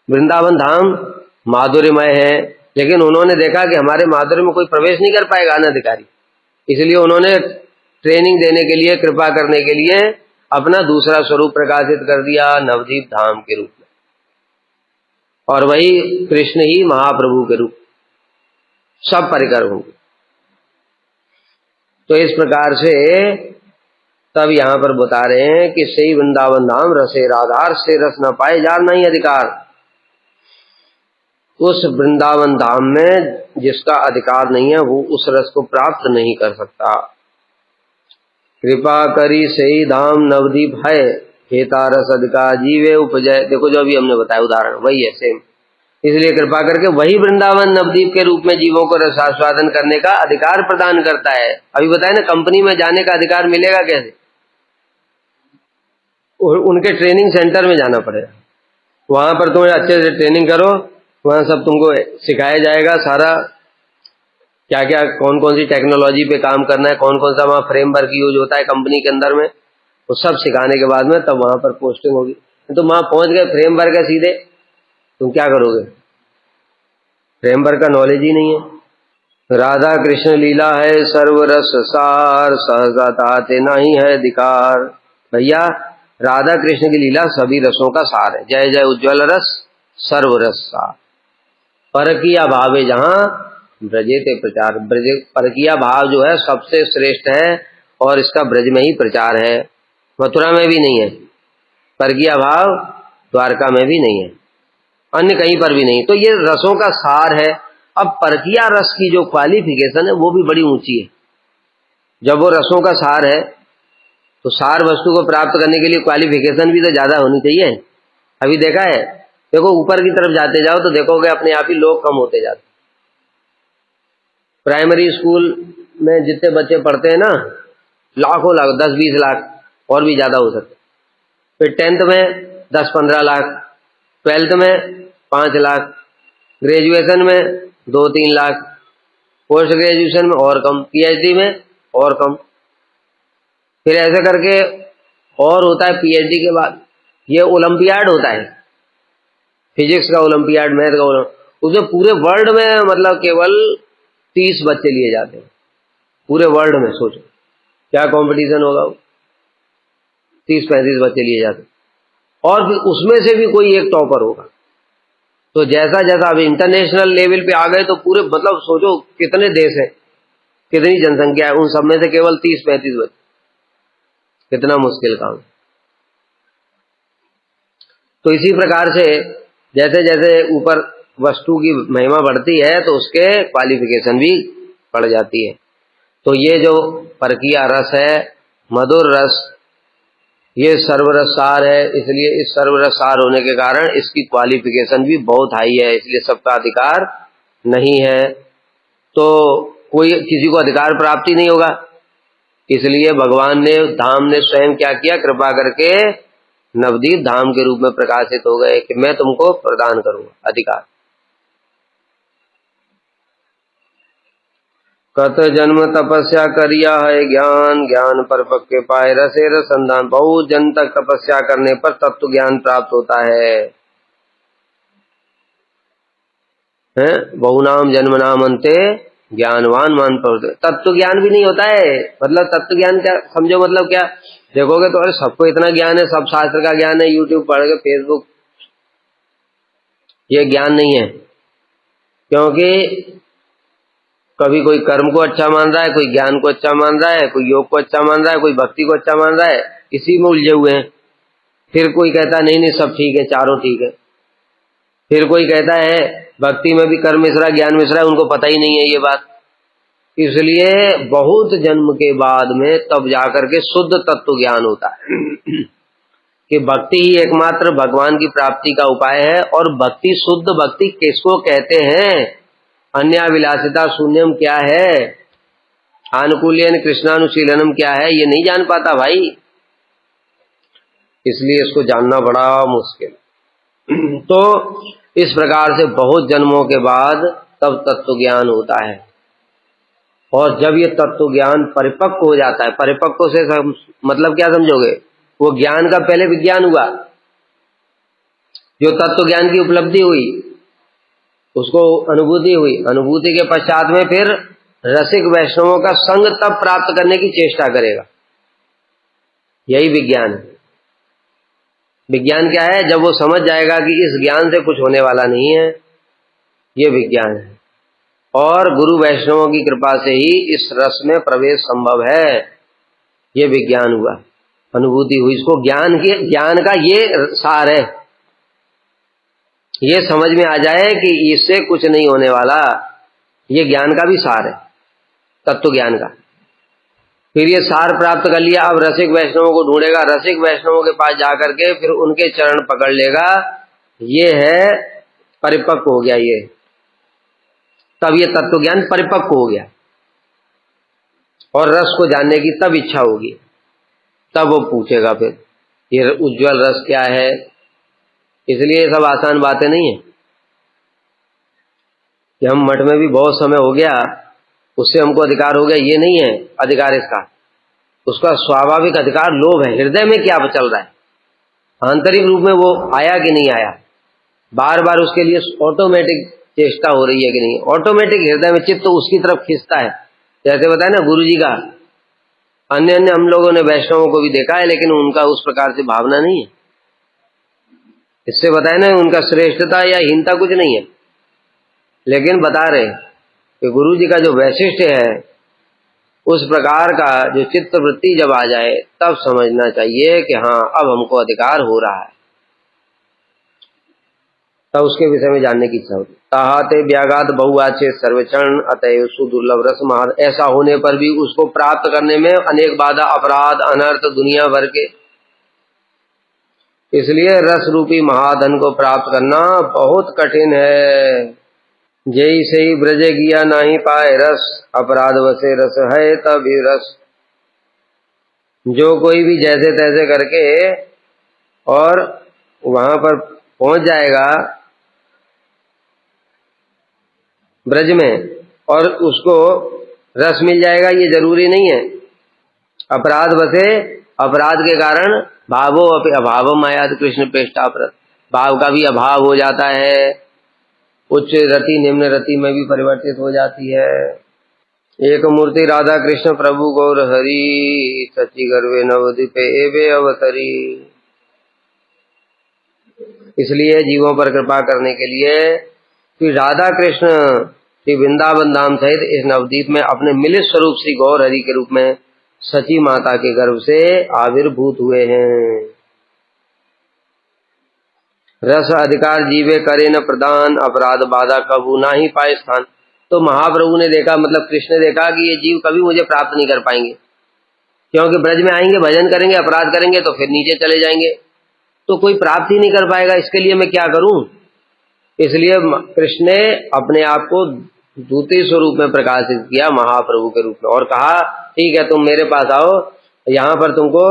वृंदावन धाम माधुर्यमय है, लेकिन उन्होंने देखा कि हमारे माधुर्य में कोई प्रवेश नहीं कर पाएगा अनधिकारी, इसलिए उन्होंने ट्रेनिंग देने के लिए, कृपा करने के लिए अपना दूसरा स्वरूप प्रकाशित कर दिया नवदीप धाम के रूप में, और वही कृष्ण ही महाप्रभु के रूप सब परिकर होंगे। तो इस प्रकार से तब यहां पर बता रहे हैं कि सही वृंदावन धाम रसे राधार, से रस न पाए जार नहीं अधिकार। उस वृंदावन धाम में जिसका अधिकार नहीं है वो उस रस को प्राप्त नहीं कर सकता। कृपा करी सही धाम नवदीप है, हेता रस अधिकार जीवे उपजय। देखो जो अभी हमने बताया उदाहरण वही है सेम। इसलिए कृपा करके वही वृंदावन नवदीप के रूप में जीवों को रसास्वादन करने का अधिकार प्रदान करता है। अभी बताया ना, कंपनी में जाने का अधिकार मिलेगा कैसे? उनके ट्रेनिंग सेंटर में जाना पड़ेगा, वहां पर तुम्हें अच्छे से ट्रेनिंग करो, वहां सब तुमको सिखाया जाएगा सारा, क्या क्या कौन कौन सी टेक्नोलॉजी पे काम करना है, कौन कौन सा वहां फ्रेमवर्क यूज होता है कंपनी के अंदर में, वो सब सिखाने के बाद में तब वहां पर पोस्टिंग होगी। तो वहां पहुंच गए, फ्रेमवर्क है सीधे, तुम क्या करोगे? फ्रेमवर्क का नॉलेज ही नहीं है। राधा कृष्ण लीला है सर्वरस सार, सहजा ताते नहीं है अधिकार। भैया राधा कृष्ण की लीला सभी रसों का सार है। जय जय उज्ज्वल रस सर्वरस सार। परकिया भाव है जहां ब्रजे ते प्रचार। ब्रज परकिया भाव जो है सबसे श्रेष्ठ है और इसका ब्रज में ही प्रचार है, मथुरा में भी नहीं है। परकिया भाव द्वारका में भी नहीं है, अन्य कहीं पर भी नहीं। तो ये रसों का सार है। अब परकिया रस की जो क्वालिफिकेशन है वो भी बड़ी ऊंची है। जब वो रसों का सार है तो सार वस्तु को प्राप्त करने के लिए क्वालिफिकेशन भी तो ज्यादा होनी चाहिए। अभी देखा है, देखो ऊपर की तरफ जाते जाओ तो देखोगे अपने आप ही लोग कम होते जाते। प्राइमरी स्कूल में जितने बच्चे पढ़ते हैं ना, लाखों लाख, 10-20 लाख और भी ज्यादा हो सकते। फिर 10th में 10-15 लाख, 12th में 5 लाख, ग्रेजुएशन में 2-3 लाख, पोस्ट ग्रेजुएशन में और कम, पीएचडी में और कम। फिर ऐसे करके और होता है पीएचडी के बाद ये ओलंपियाड होता है, फिजिक्स का ओलंपियाड, मैथ का ओलंपियाड। उसमें पूरे वर्ल्ड में मतलब केवल 30 बच्चे लिए जाते हैं, पूरे वर्ल्ड में। सोचो क्या कंपटीशन होगा, 30-35 बच्चे लिए जाते हैं, और फिर उसमें से भी कोई एक टॉपर होगा। तो जैसा जैसा अभी इंटरनेशनल लेवल पे आ गए तो पूरे मतलब सोचो कितने देश हैं, कितनी जनसंख्या है, उन सब में से केवल 30-35 बच्चे, कितना मुश्किल काम। तो इसी प्रकार से जैसे जैसे ऊपर वस्तु की महिमा बढ़ती है तो उसके क्वालिफिकेशन भी बढ़ जाती है। तो ये जो परकिया रस है, मधुर रस, ये सर्वरस सार है। इसलिए इस सर्वरस सार होने के कारण इसकी क्वालिफिकेशन भी बहुत हाई है, इसलिए सबका अधिकार नहीं है। तो कोई किसी को अधिकार प्राप्ति नहीं होगा। इसलिए भगवान ने, धाम ने स्वयं क्या किया, कृपा करके नवदीप धाम के रूप में प्रकाशित हो गए कि मैं तुमको प्रदान करूंगा अधिकार। कत जन्म तपस्या करिया है ज्ञान, ज्ञान पर पक्के पाए रसे रसंदान। बहुत जन्म तक तपस्या करने पर तत्व ज्ञान प्राप्त होता है। बहुनाम जन्म नाम अंते ज्ञानवान मान पर। तत्व ज्ञान भी नहीं होता है। मतलब तत्व ज्ञान क्या समझो, मतलब क्या देखोगे तो अरे सबको इतना ज्ञान है, सब शास्त्र का ज्ञान है, यूट्यूब पढ़ के फेसबुक, ये ज्ञान नहीं है। क्योंकि कभी कोई कर्म को अच्छा मान रहा है, कोई ज्ञान को अच्छा मान रहा है, कोई योग को अच्छा मान रहा है, कोई भक्ति को अच्छा मान रहा है, इसी में उलझे हुए हैं। फिर कोई कहता है नहीं नहीं सब ठीक है, चारों ठीक है। फिर कोई कहता है भक्ति में भी कर्म मिश्रा ज्ञान मिश्रा है, उनको पता ही नहीं है ये बात। इसलिए बहुत जन्म के बाद में तब जाकर के शुद्ध तत्व ज्ञान होता है कि भक्ति ही एकमात्र भगवान की प्राप्ति का उपाय है। और भक्ति, शुद्ध भक्ति किसको कहते हैं? अन्याभिलाषिता शून्यम क्या है, आनुकूल्यन कृष्णानुशीलनम क्या है, ये नहीं जान पाता भाई। इसलिए इसको जानना बड़ा मुश्किल। तो इस प्रकार से बहुत जन्मों के बाद तब तत्व ज्ञान होता है। और जब ये तत्व ज्ञान परिपक्व हो जाता है, परिपक्व से मतलब क्या समझोगे? वो ज्ञान का पहले विज्ञान हुआ, जो तत्व ज्ञान की उपलब्धि हुई उसको अनुभूति हुई, अनुभूति के पश्चात में फिर रसिक वैष्णवों का संग तब प्राप्त करने की चेष्टा करेगा। यही विज्ञान है। विज्ञान क्या है? जब वो समझ जाएगा कि इस ज्ञान से कुछ होने वाला नहीं है, ये विज्ञान है। और गुरु वैष्णवों की कृपा से ही इस रस में प्रवेश संभव है, ये विज्ञान हुआ, अनुभूति हुई। इसको ज्ञान का ये सार है। ये समझ में आ जाए कि इससे कुछ नहीं होने वाला, ये ज्ञान का भी सार है, तत्व ज्ञान का। फिर ये सार प्राप्त कर लिया, अब रसिक वैष्णवों को ढूंढेगा, रसिक वैष्णवों के पास जाकर के फिर उनके चरण पकड़ लेगा। ये है परिपक्व हो गया ये, तब ये तत्व ज्ञान परिपक्व हो गया। और रस को जानने की तब इच्छा होगी, तब वो पूछेगा फिर ये उज्जवल रस क्या है। इसलिए ये सब आसान बातें नहीं है कि हम मठ में भी बहुत समय हो गया उससे हमको अधिकार हो गया, ये नहीं है अधिकार इसका। उसका स्वाभाविक अधिकार लोभ है। हृदय में क्या चल रहा है, आंतरिक रूप में वो आया कि नहीं आया, बार बार उसके लिए ऑटोमेटिक चेष्टा हो रही है कि नहीं, ऑटोमेटिक हृदय में चित्त उसकी तरफ खींचता है। जैसे बताया ना गुरु जी का, अन्य हम लोगों ने वैष्णवों को भी देखा है, लेकिन उनका उस प्रकार से भावना नहीं है। इससे बताया ना उनका श्रेष्ठता या हीनता कुछ नहीं है, लेकिन बता रहे कि गुरु जी का जो वैशिष्ट है, उस प्रकार का जो चित्त वृत्ति जब आ जाए तब समझना चाहिए कि हाँ अब हमको अधिकार हो रहा है, तब उसके विषय में जानने की इच्छा होती। ताहाते व्याघात बहुआचे सर्वेक्षण अतएव सुदुर्लभ रस महान। ऐसा होने पर भी उसको प्राप्त करने में अनेक बाधा, अपराध, अनर्थ दुनिया भर के। इसलिए रस रूपी महाधन को प्राप्त करना बहुत कठिन है। जय से ही ब्रज किया नहीं पाए रस, अपराध वसे रस है तभी रस। जो कोई भी जैसे तैसे करके और वहां पर पहुंच जाएगा ब्रज में और उसको रस मिल जाएगा, ये जरूरी नहीं है। अपराध वसे, अपराध के कारण भावो अभावम आयात कृष्ण पेष्टाप्रत, भाव का भी अभाव हो जाता है, उच्च रति निम्न रति में भी परिवर्तित हो जाती है। एक मूर्ति राधा कृष्ण प्रभु गौर हरि, सची गर्वे नवद्वीपे एवे अवतरी। इसलिए जीवों पर कृपा करने के लिए श्री राधा कृष्ण श्री वृंदावन धाम सहित इस नवद्वीप में अपने मिलित स्वरूप श्री गौर हरि के रूप में सची माता के गर्भ से आविर्भूत हुए हैं। रस अधिकार जीवे करे न प्रदान, अपराध बाधा कबू ना ही पाए स्थान। तो महाप्रभु ने देखा, मतलब कृष्ण ने देखा कि ये जीव कभी मुझे प्राप्त नहीं कर पाएंगे, क्योंकि ब्रज में आएंगे, भजन करेंगे, अपराध करेंगे तो फिर नीचे चले जाएंगे, तो कोई प्राप्त ही नहीं कर पाएगा। इसके लिए मैं क्या करूं? इसलिए कृष्ण ने अपने आप को दूती स्वरूप में प्रकाशित किया महाप्रभु के रूप में और कहा ठीक है तुम मेरे पास आओ, यहाँ पर तुमको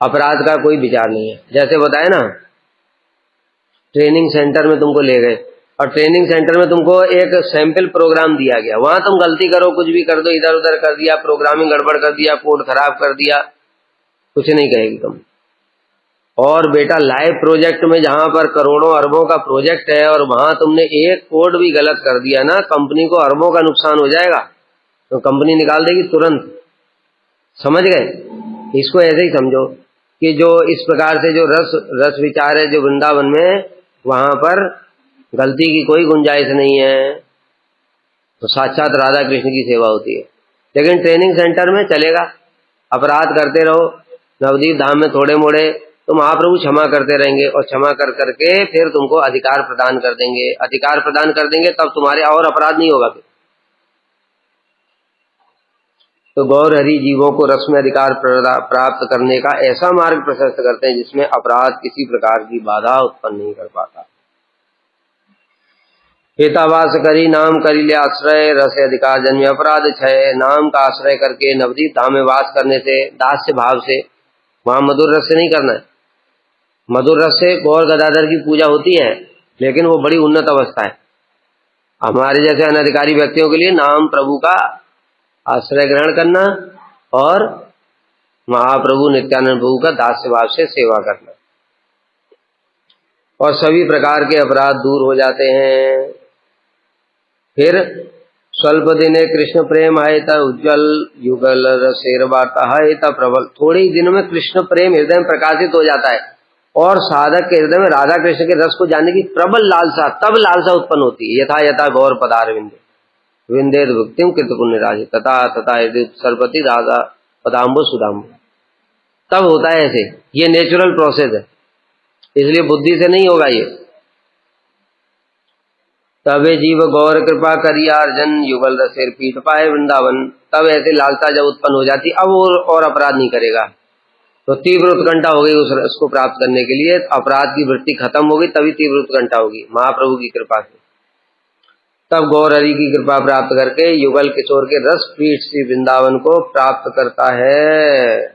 अपराध का कोई विचार नहीं है। जैसे बताए ना, ट्रेनिंग सेंटर में तुमको ले गए, और ट्रेनिंग सेंटर में तुमको एक सैंपल प्रोग्राम दिया गया, वहां तुम गलती करो, कुछ भी कर दो, इधर उधर कर दिया, प्रोग्रामिंग गड़बड़ कर दिया, कोड खराब कर दिया, कुछ नहीं कहेगी तुम। और बेटा लाइव प्रोजेक्ट में जहां पर करोड़ों अरबों का प्रोजेक्ट है और वहां तुमने एक कोड भी गलत कर दिया ना, कंपनी को अरबों का नुकसान हो जाएगा, तो कंपनी निकाल देगी तुरंत। समझ गए? इसको ऐसे ही समझो कि जो इस प्रकार से जो रस विचार है जो वृंदावन में, वहां पर गलती की कोई गुंजाइश नहीं है, तो साक्षात राधा कृष्ण की सेवा होती है। लेकिन ट्रेनिंग सेंटर में चलेगा, अपराध करते रहो, नवदीप धाम में थोड़े मोड़े तो महाप्रभु क्षमा करते रहेंगे, और क्षमा कर करके फिर तुमको अधिकार प्रदान कर देंगे, अधिकार प्रदान कर देंगे, तब तुम्हारे और अपराध नहीं होगा फिर। तो गौर हरि जीवों को रस में अधिकार प्राप्त करने का ऐसा मार्ग प्रशस्त करते हैं जिसमें अपराध किसी प्रकार की बाधा उत्पन्न नहीं कर पाता। हितावास करी नाम करी ले आश्रय, रस अधिकार जन्मे अपराध क्षय। नाम का आश्रय करके नवदीप धाम में वास करने से, दास्य भाव से, वहां मधुर रस से नहीं करना है। मधुर रस से गौर गदाधर की पूजा होती है, लेकिन वो बड़ी उन्नत अवस्था है। हमारे जैसे अनधिकारी व्यक्तियों के लिए नाम प्रभु का आश्रय ग्रहण करना और महाप्रभु नित्यानंद प्रभु का दास्य भाव से सेवा करना, और सभी प्रकार के अपराध दूर हो जाते हैं। फिर स्वल्प दिने कृष्ण प्रेम है त उज्ज्वल युगल रसेर वार्ता है त प्रबल। थोड़े ही दिनों में कृष्ण प्रेम हृदय में प्रकाशित हो जाता है और साधक के हृदय में राधा कृष्ण के रस को जानने की प्रबल लालसा, तब लालसा उत्पन्न होती है। यथा यथा गौर पदार विंदे विंदेद भुक्तिम कृत पुण्य राज तथा तथा सरपति राधा पदाम्बु सुदाम्बु, तब होता है ऐसे। ये नेचुरल प्रोसेस है, इसलिए बुद्धि से नहीं होगा ये। तबे जीव गौर कृपा करी अर्जन युगल रसेर पीठ पाए वृंदावन। तब ऐसे लालसा जब उत्पन्न हो जाती, अब वो और अपराध नहीं करेगा। तो तीव्र उत्कंठा हो गई उस रस को प्राप्त करने के लिए, अपराध की वृत्ति खत्म हो गई, तभी तीव्र उत्कंठा होगी महाप्रभु की कृपा से। तब गौर हरि की कृपा प्राप्त करके युगल किशोर के रस पीठ श्री वृंदावन को प्राप्त करता है।